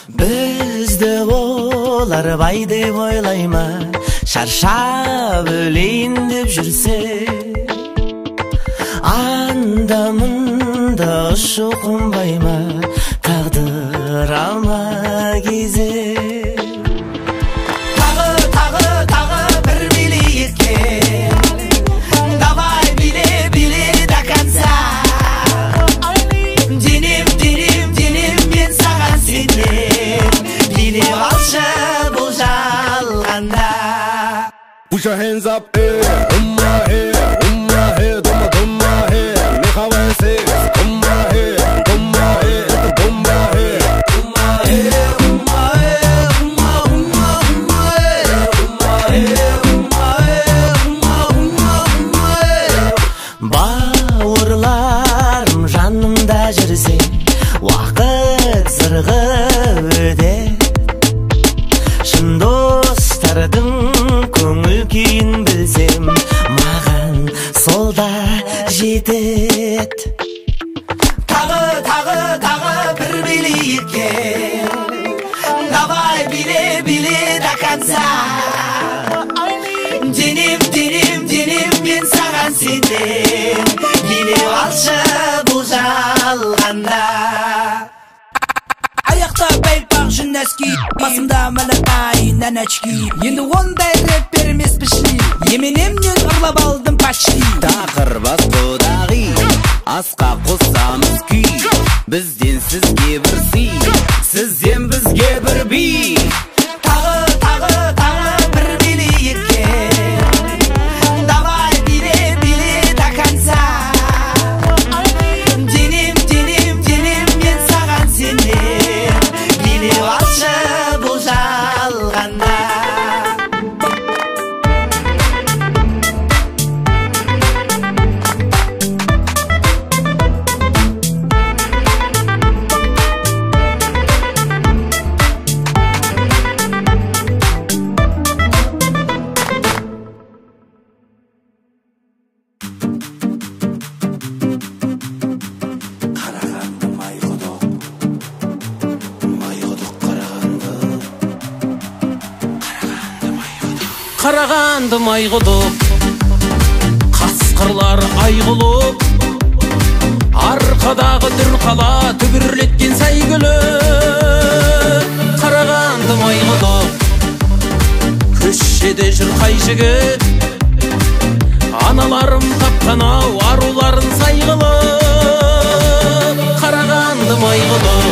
Bizde olar bay deb oylayma, şarşab öleyin deb жүрсе, анда мында ұшы қонбайма, тағдыр алма кезек. Тағы бір билейікке, давай биле до конца. Денем мен саған сенем, биле алшы бұл жалғанда. Put your hands up, on my head, on my head, on my head. Me how I say, on my head, on my head, on my head, on my head, on my head, on my head, on my head. Бауырларым жанымда жүрсе, уақыт зырғы өте. Шын достардың көңіл күйін білсем, маған сол да жетет. Тағы бір билейікке, давай биле до конца. Денем мен саған сенем, биле алшы бұл жалғанда. Аяқта бәлпақ жүн әски, басымда мәләтай нән әчки. Енді ондай рэпер емес пішли, еменемнен ұрлап алдым почти. Тақыр бас құдағи, асқа қосамыз күй. Бізден сізге бір сый, сізден бізге бір би. Тағы бір билейікке, давай биле до конца. Денем мен саған сенем, биле алшы бұл жалғанда. Қарағанды майғұдық, қасқырлар айғылып, арқадағы дүрқала түбірлеткен сәйгүлі. Қарағанды майғұдық, көшеде жүр қай жігіт, аналарым тапқан-ау аруларын сайғылып. Қарағанды майғұдық,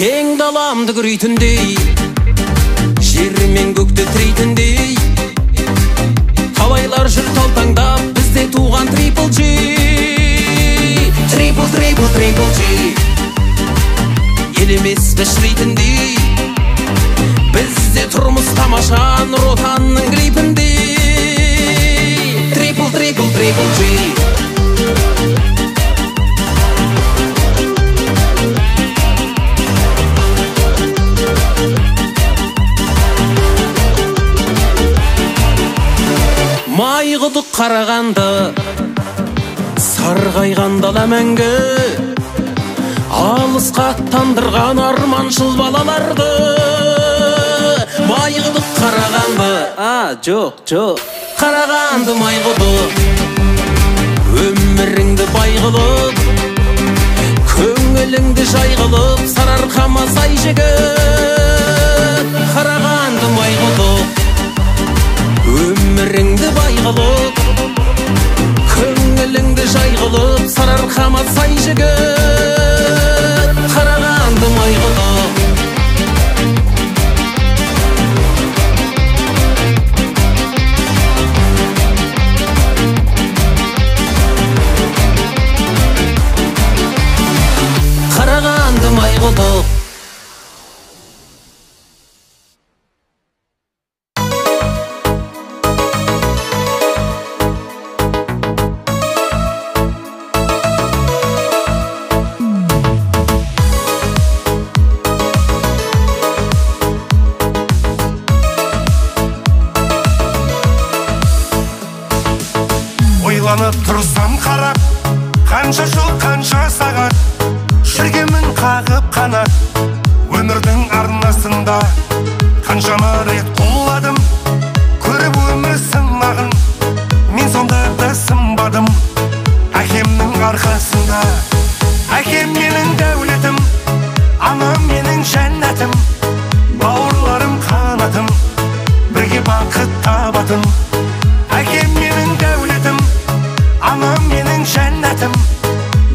кең даламды күрейтіндей, жер мен көкті тірейтіндей, талайлар жүр талтаңдап, бізде туған трипл G. Трипл G. Елемес бішірейтіндей, бізде тұрмыс тамаша нұр отанның клипіндей. Трипл G. Майғұдық Қарағанды, сарғайған дала мәңгі, алысқа аттандырған арманшыл балаларды. Майғұдық Қарағанды, жоқ, Қарағанды майғұдық, өміріңді бай қылып, көңіліңді жай қылып, сарыарқама сай жігіт. Қарағанды майғұдық, өміріңді бай қылып, көңіліңді жай қылып, сарыарқама сай жігіт. Қарағанды майғұдық, Қарағанды майғұдық. бірақ қанша жыл қанша сағат жүргенмін қағып қанат өмірдің арнасында қаншама рет құладым көріп өмір сынағын мен сонда да сынбадым әкемнің арқасында әкем менің дәулетім анам менің жәннатым бауырларым қанатым бірге бақыт табатын әкем менің дәулетім анам менің жәннатым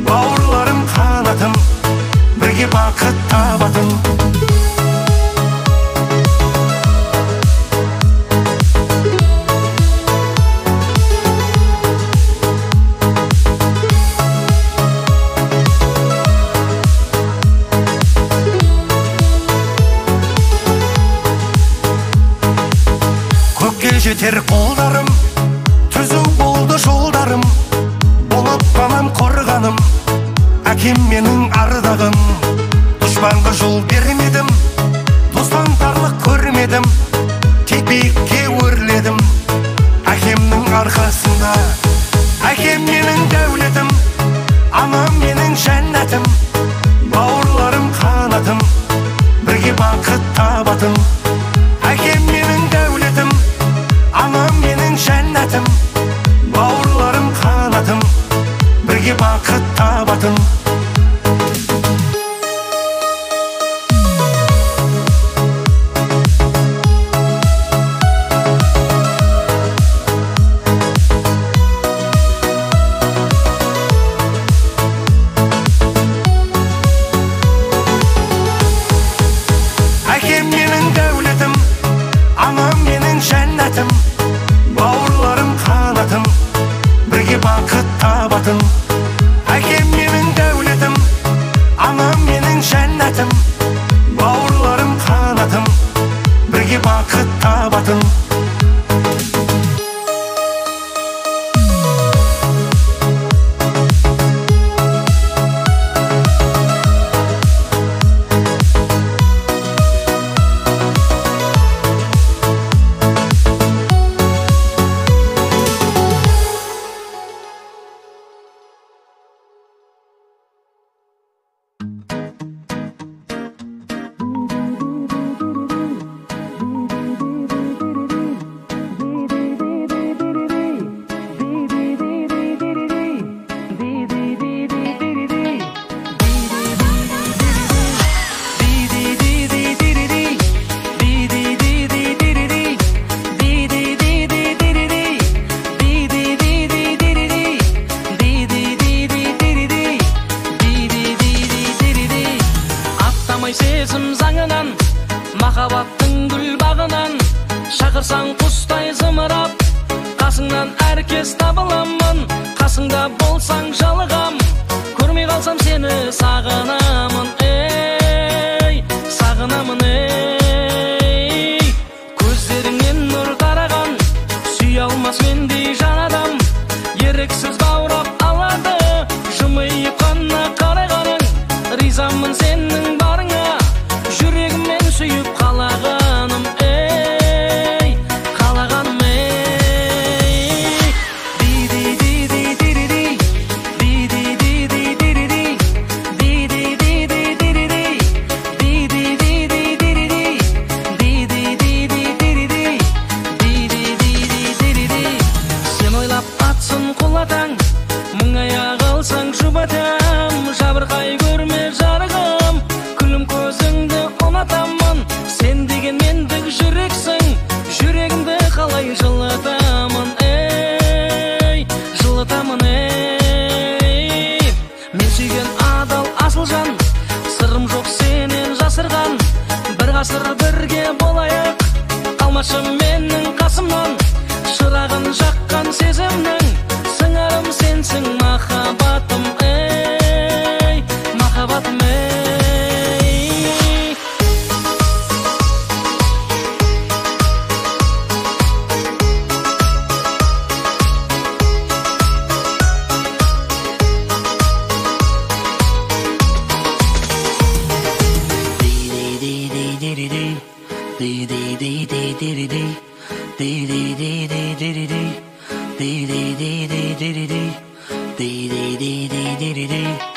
бауырларым қанатым бірге бақыт табатын көкке жетер қолдарым түзу болды жолдарым болып қанам қорғаным әкем менің ардағым дұшпанға жол бермедім достан тарлық көрмедім тек биікке өрледім әкемнің арқасында әкем менің дәулетім анам менің жәннатым бауырларым қанатым бірге бақыт табатын әкем менің дәулетім анам менің жәннатым бауырларым қанатым бірге бақыт табатын әкем менің дәулетім анам менің жәннатым бауырларым қанатым бірге бақыт табатын әкем менің дәулетім анам менің жәннатым бауырларым қанатым бірге бақыт табатын сезім заңынан махаббаттың гүл бағынан шақырсаң құстай зымырап қасыңнан әркез табыламын қасыңда болсаң жалығам көрмей қалсам сені сағынамын ей сағынамын ей көздеріңнен нұр тараған сүйе алмас мендей жан адам еріксіз баурап алады жымиып қана қарағаның ризамын сенің барыңа жүрегіммен сүйіп қалағаным ей қалағаным ей сен ойлап атсын құлатаң мұңая қалсаң жұбатам жабырқай көрме жарығым күлім көзіңді ұнатамын сен деген мендік жүрексің жүрегімді қалай жылытамын ей жылытамын ей мен сүйген адал асыл жан сырым жоқ сенен жасырған бір ғасыр бірге болайық қалмашы менің қасымнан шырағын жаққан сезімнің сыңарым сенсің махаббатым ей Dey dey dey dey dey dey dey.